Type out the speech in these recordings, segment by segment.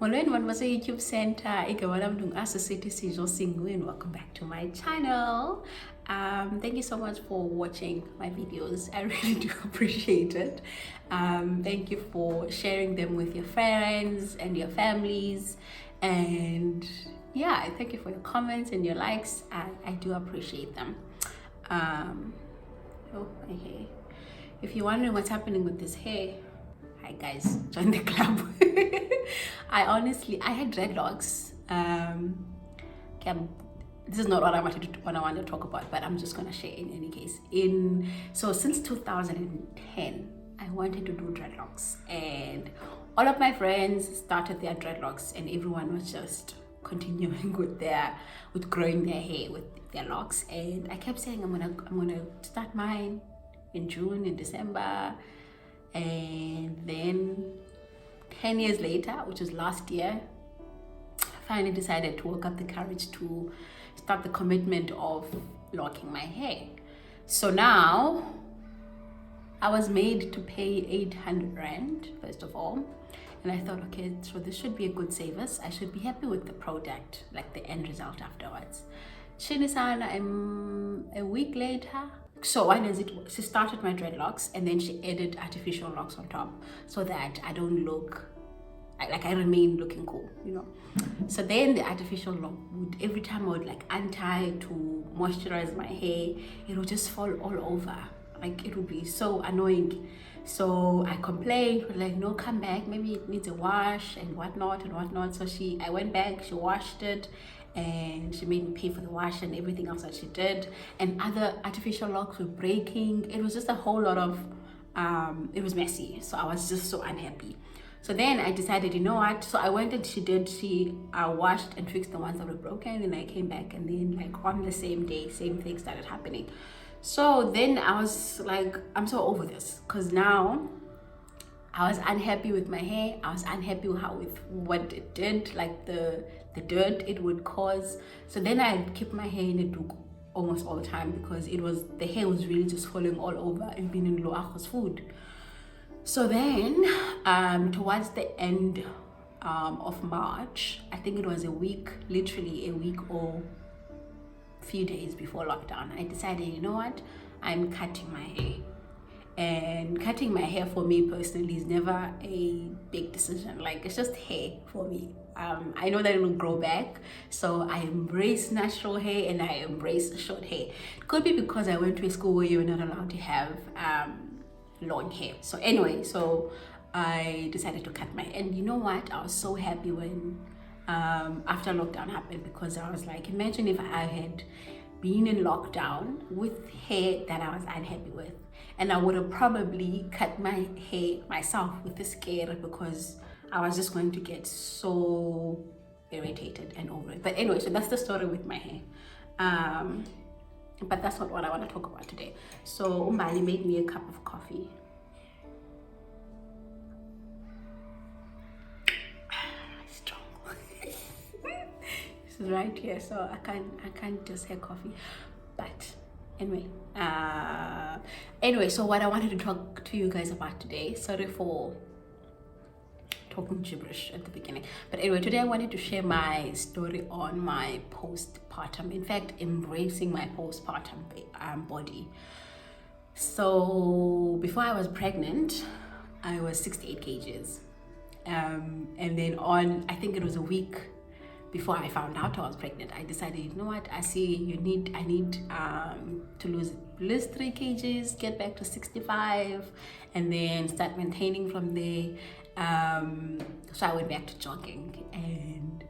Molweni bantu base-YouTube Center, igama lam ndingu-Associate Sijo Singwe, and welcome back to my channel. Thank you so much for watching my videos. I really do appreciate it. Thank you for sharing them with your friends and your families, and yeah, thank you for your comments and your likes. I do appreciate them. Oh, my hair. If you're wondering what's happening with this hair, hi guys, join the club. I had dreadlocks. This is not what I wanted to talk about, but I'm just gonna share in any case. So since 2010, I wanted to do dreadlocks, and all of my friends started their dreadlocks, and everyone was just continuing with growing their hair with their locks. And I kept saying I'm gonna start mine in June, in December, and then 10 years later, which was last year, I finally decided to work up the courage to start the commitment of locking my hair. So now I was made to pay 800 Rand, first of all. And I thought, okay, so this should be a good savers. I should be happy with the product, like the end result afterwards. Shinisana, a week later, so one is she started my dreadlocks, and then she added artificial locks on top so that I don't look like I remain looking cool, you know. So then the artificial lock would, every time I would like untie to moisturize my hair, it would just fall all over. Like it would be so annoying. So I complained, like, no, come back, maybe it needs a wash and whatnot. So I went back, she washed it, and she made me pay for the wash and everything else that she did. And other artificial locks were breaking. It was just a whole lot of it was messy. So I was just so unhappy. So then I decided, you know what, so I went and she washed and fixed the ones that were broken, and I came back, and then like on the same day, same thing started happening. So then I was like, I'm so over this, because now I was unhappy with my hair. I was unhappy with what it did, like the dirt it would cause. So then I'd keep my hair in a duke almost all the time, because the hair was really just falling all over and being in Loachos food. So then towards the end of March, I think it was literally a week or few days before lockdown, I decided, you know what, I'm cutting my hair. And cutting my hair for me personally is never a big decision. Like, it's just hair for me. I know that it will grow back, so I embrace natural hair and I embrace short hair. It could be because I went to a school where you're not allowed to have long hair. So anyway, so I decided to cut my hair. And you know what, I was so happy when after lockdown happened, because I was like, imagine if I had been in lockdown with hair that I was unhappy with, and I would have probably cut my hair myself with the scare, because I was just going to get so irritated and over it. But anyway, so that's the story with my hair. But that's not what I want to talk about today. So Umbali made me a cup of coffee. Strong. This is right here, so I can't just have coffee. But anyway, so what I wanted to talk to you guys about today, sorry for talking gibberish at the beginning, but anyway, today I wanted to share my story on my postpartum, in fact embracing my postpartum body. So before I was pregnant, I was 68 kgs, and then I think it was a week before I found out I was pregnant, I decided, you know what, I need to lose at least 3 kgs, get back to 65, and then start maintaining from there. So I went back to jogging, and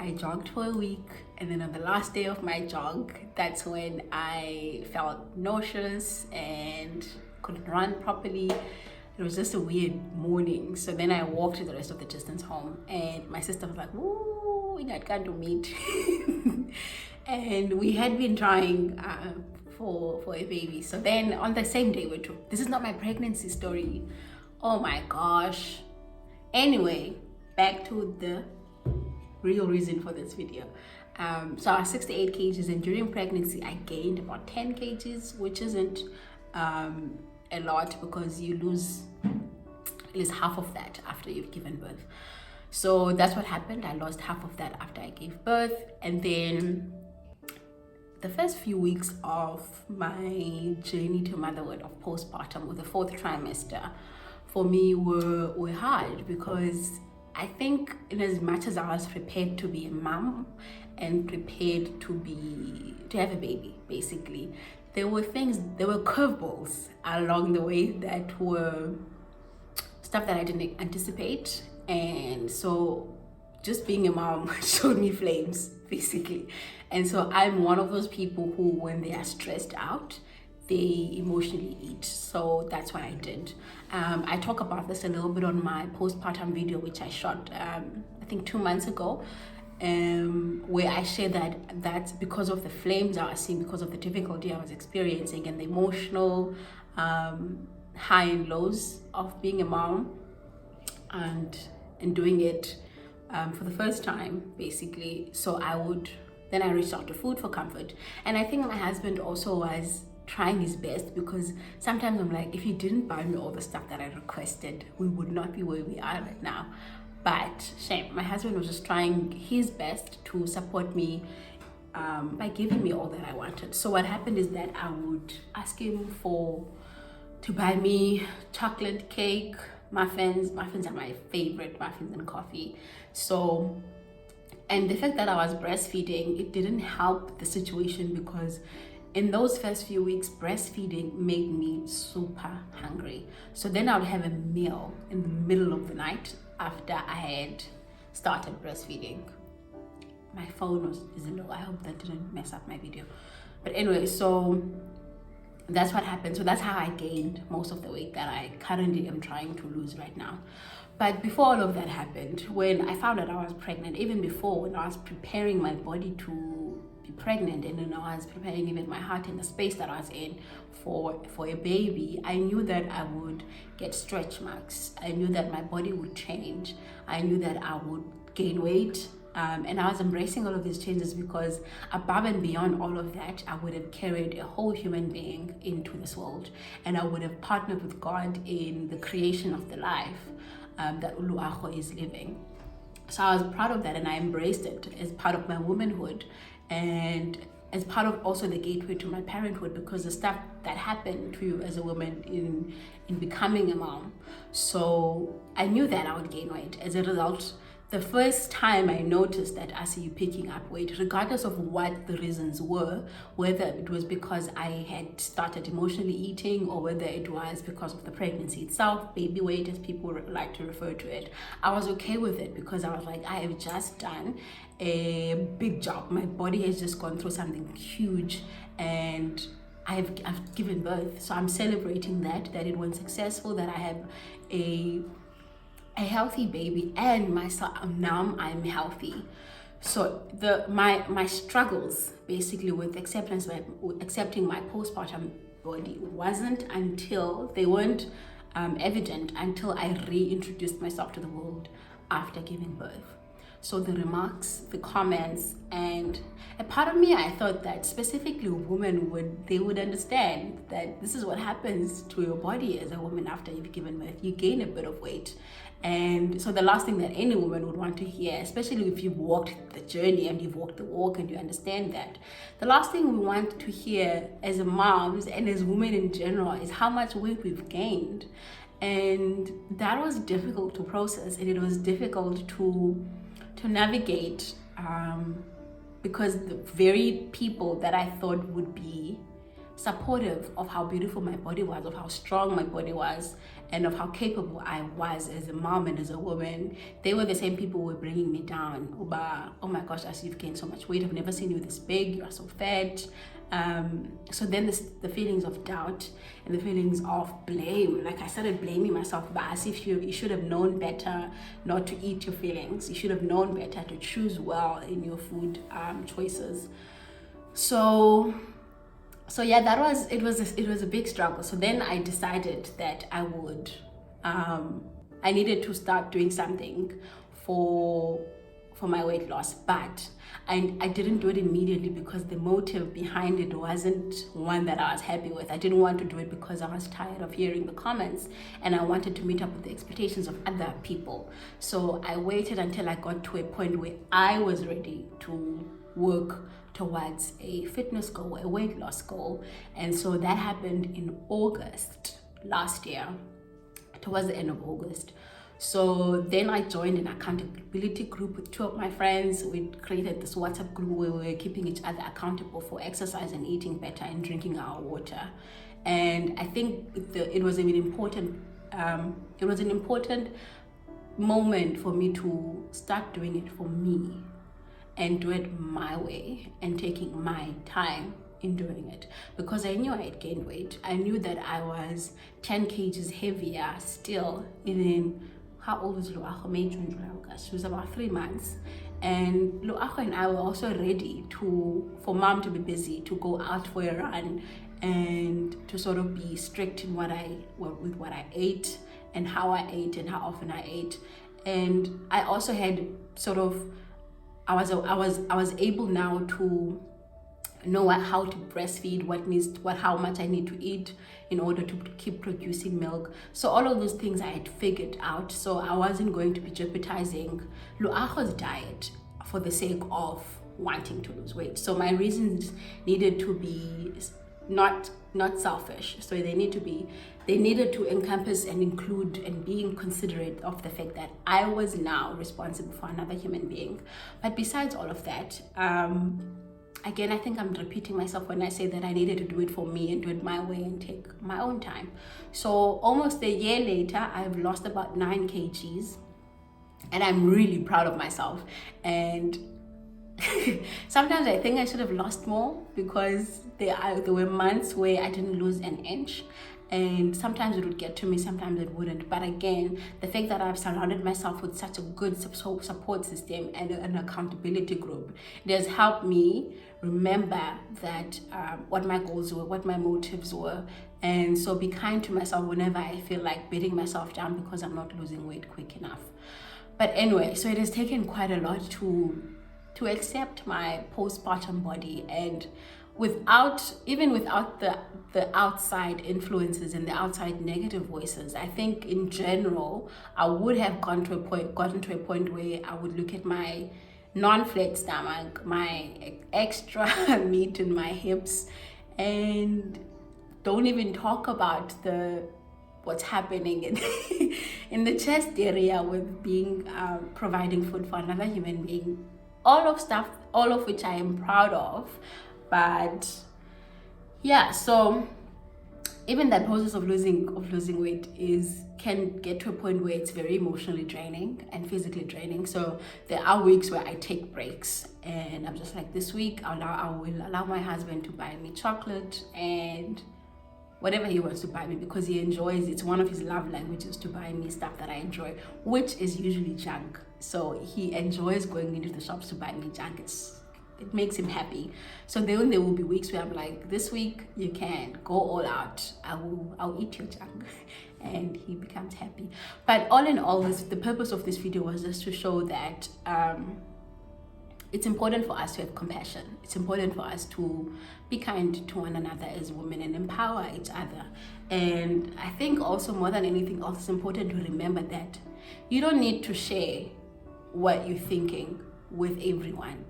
I jogged for a week, and then on the last day of my jog, that's when I felt nauseous and couldn't run properly. It was just a weird morning. So then I walked the rest of the distance home, and my sister was like, "Woo, I can't do meet." And we had been trying for a baby. So then on the same day, this is not my pregnancy story. Oh my gosh. Anyway, back to the real reason for this video. So I was 68 kgs, and during pregnancy I gained about 10 kgs, which isn't a lot, because you lose at least half of that after you've given birth. So that's what happened. I lost half of that after I gave birth. And then the first few weeks of my journey to motherhood, of postpartum, or the fourth trimester, for me were hard, because I think in as much as I was prepared to be a mom and prepared to have a baby, basically, there were curveballs along the way that were stuff that I didn't anticipate. And so just being a mom showed me flames, basically. And so I'm one of those people who, when they are stressed out, they emotionally eat. So that's what I did. I talk about this a little bit on my postpartum video, which I shot, I think 2 months ago, where I share that that's because of the flames I was seeing, because of the difficulty I was experiencing, and the emotional high and lows of being a mom, and doing it for the first time, basically. So then I reached out to food for comfort. And I think my husband also was trying his best, because sometimes I'm like, if he didn't buy me all the stuff that I requested, we would not be where we are right now. But shame, my husband was just trying his best to support me by giving me all that I wanted. So what happened is that I would ask him to buy me chocolate, cake, muffins. Muffins are my favorite, muffins and coffee. So, and the fact that I was breastfeeding, it didn't help the situation, because in those first few weeks, breastfeeding made me super hungry. So then I would have a meal in the middle of the night after I had started breastfeeding. My phone is low. I hope that didn't mess up my video. But anyway, so that's what happened. So that's how I gained most of the weight that I currently am trying to lose right now. But before all of that happened, when I found out I was pregnant, even before, when I was preparing my body to be pregnant, and then I was preparing even my heart and the space that I was in for a baby, I knew that I would get stretch marks. I knew that my body would change. I knew that I would gain weight. And I was embracing all of these changes, because above and beyond all of that, I would have carried a whole human being into this world, and I would have partnered with God in the creation of the life that Uluaho is living. So I was proud of that, and I embraced it as part of my womanhood, and as part of also the gateway to my parenthood, because the stuff that happened to you as a woman in becoming a mom. So I knew that I would gain weight. As a result, the first time I noticed that I see you picking up weight, regardless of what the reasons were, whether it was because I had started emotionally eating, or whether it was because of the pregnancy itself, baby weight as people like to refer to it, I was okay with it, because I was like, I have just done a big job. My body has just gone through something huge, and I've given birth. So I'm celebrating that it was successful, that I have a healthy baby, and myself, now I'm healthy. So my struggles basically with accepting my postpartum body weren't evident until I reintroduced myself to the world after giving birth. So the remarks, the comments, and a part of me, I thought that specifically women would understand that this is what happens to your body as a woman after you've given birth. You gain a bit of weight. And so the last thing that any woman would want to hear, especially if you've walked the journey and you've walked the walk and you understand that, the last thing we want to hear as moms and as women in general is how much weight we've gained. And that was difficult to process, and it was difficult to navigate, because the very people that I thought would be supportive of how beautiful my body was, of how strong my body was, and of how capable I was as a mom and as a woman, they were the same people who were bringing me down. Oh my gosh, I see you've gained so much weight. I've never seen you this big. You are so fat. So then the feelings of doubt and the feelings of blame, like I started blaming myself, but as if you should have known better not to eat your feelings. You should have known better to choose well in your food choices. So yeah, it was a big struggle. So then I decided that I needed to start doing something for for my weight loss, but I didn't do it immediately because the motive behind it wasn't one that I was happy with. I didn't want to do it because I was tired of hearing the comments, and I wanted to meet up with the expectations of other people. So I waited until I got to a point where I was ready to work towards a fitness goal, a weight loss goal. And so that happened in August last year, towards the end of August. So then I joined an accountability group with two of my friends. We created this WhatsApp group where we were keeping each other accountable for exercise and eating better and drinking our water. And I think it was an important moment for me to start doing it for me and do it my way and taking my time in doing it, because I knew I had gained weight. I knew that I was 10 kgs heavier still. Even how old was Luacho? May, June, July, August. She was about 3 months. And Luacho and I were also ready for mom to be busy, to go out for a run and to sort of be strict in with what I ate and how I ate and how often I ate. And I also had sort of, I was able now to know how to breastfeed, how much I need to eat in order to keep producing milk. So all of those things I had figured out. So I wasn't going to be jeopardizing Luacho's diet for the sake of wanting to lose weight. So my reasons needed to be not selfish. So they needed to encompass and include and being considerate of the fact that I was now responsible for another human being. But besides all of that, again, I think I'm repeating myself when I say that I needed to do it for me and do it my way and take my own time. So almost a year later, I've lost about 9 kgs, and I'm really proud of myself. And sometimes I think I should have lost more, because there were months where I didn't lose an inch. And sometimes it would get to me, sometimes it wouldn't. But again, the fact that I've surrounded myself with such a good support system and an accountability group, it has helped me remember that what my goals were, what my motives were. And so be kind to myself whenever I feel like beating myself down because I'm not losing weight quick enough. But anyway, so it has taken quite a lot to accept my postpartum body, and without the outside influences and the outside negative voices, I think in general I would have gotten to a point where I would look at my non-flat stomach, my extra meat in my hips, and don't even talk about what's happening in the chest area with being providing food for another human being. All of which I am proud of. But yeah, so even that process of losing weight can get to a point where it's very emotionally draining and physically draining. So there are weeks where I take breaks, and I'm just like, this week I will allow my husband to buy me chocolate and whatever he wants to buy me, because he enjoys, it's one of his love languages to buy me stuff that I enjoy, which is usually junk. So he enjoys going into the shops to buy me junk. It makes him happy. So then there will be weeks where I'm like, this week you can go all out. I'll eat your junk. And he becomes happy. But all in all, the purpose of this video was just to show that it's important for us to have compassion. It's important for us to be kind to one another as women and empower each other. And I think also, more than anything else, it's important to remember that you don't need to share what you're thinking with everyone.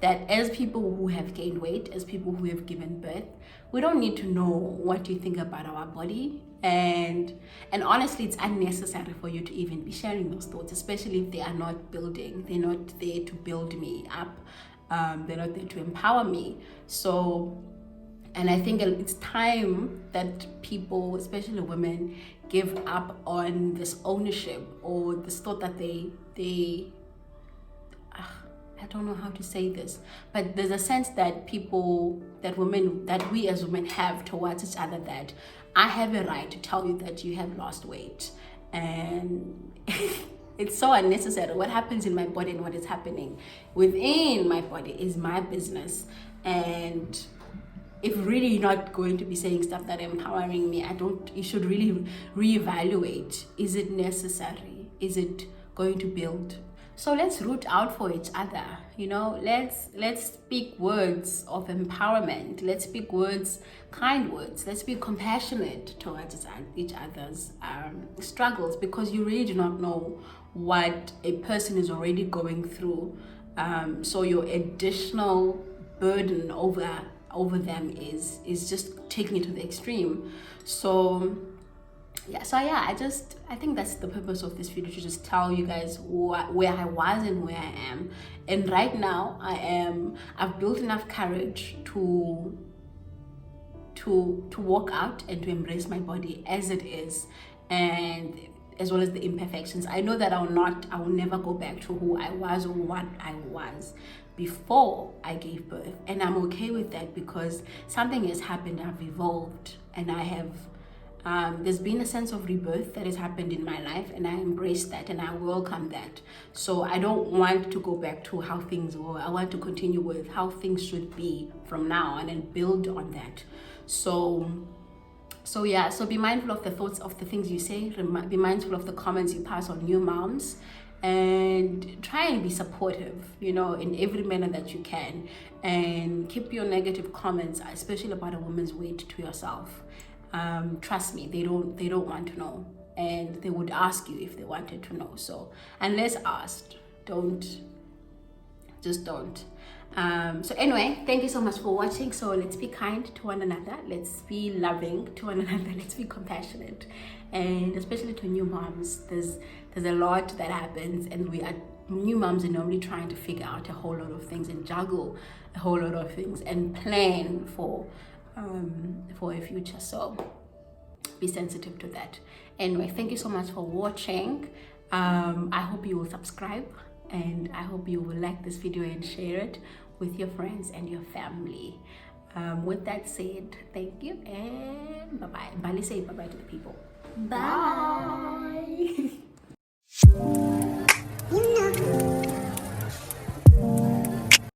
That as people who have gained weight, as people who have given birth, we don't need to know what you think about our body. And honestly, it's unnecessary for you to even be sharing those thoughts, especially if they are not building. They're not there to build me up. They're not there to empower me. So, and I think it's time that people, especially women, give up on this ownership or this thought that I don't know how to say this, but there's a sense that we as women have towards each other, that I have a right to tell you that you have lost weight. And it's so unnecessary. What happens in my body and what is happening within my body is my business. And if really you're not going to be saying stuff that are empowering me, you should really reevaluate. Is it necessary? Is it going to build So let's root out for each other, you know. Let's speak words of empowerment. Let's speak words, kind words. Let's be compassionate towards each other's struggles, because you really do not know what a person is already going through. So your additional burden over them is just taking it to the extreme. So I think that's the purpose of this video, to just tell you guys where I was and where I am. And right now I've built enough courage to walk out and to embrace my body as it is, and as well as the imperfections. I know that I will never go back to who I was or what I was before I gave birth, and I'm okay with that, because something has happened. I've evolved, and I have there's been a sense of rebirth that has happened in my life, and I embrace that and I welcome that. So I don't want to go back to how things were. I want to continue with how things should be from now on and build on that. So be mindful of the thoughts, of the things you say. Be mindful of the comments you pass on new moms, and try and be supportive, you know, in every manner that you can, and keep your negative comments, especially about a woman's weight, to yourself. Trust me, they don't want to know, and they would ask you if they wanted to know. So unless asked, don't. So anyway, thank you so much for watching. So let's be kind to one another, let's be loving to one another, let's be compassionate, and especially to new moms. There's a lot that happens, and new moms are normally trying to figure out a whole lot of things and juggle a whole lot of things and plan for a future. So be sensitive to that. Anyway, thank you so much for watching. I hope you will subscribe, and I hope you will like this video and share it with your friends and your family. With that said, thank you, and bye-bye. Bali, say bye-bye to the people. Bye.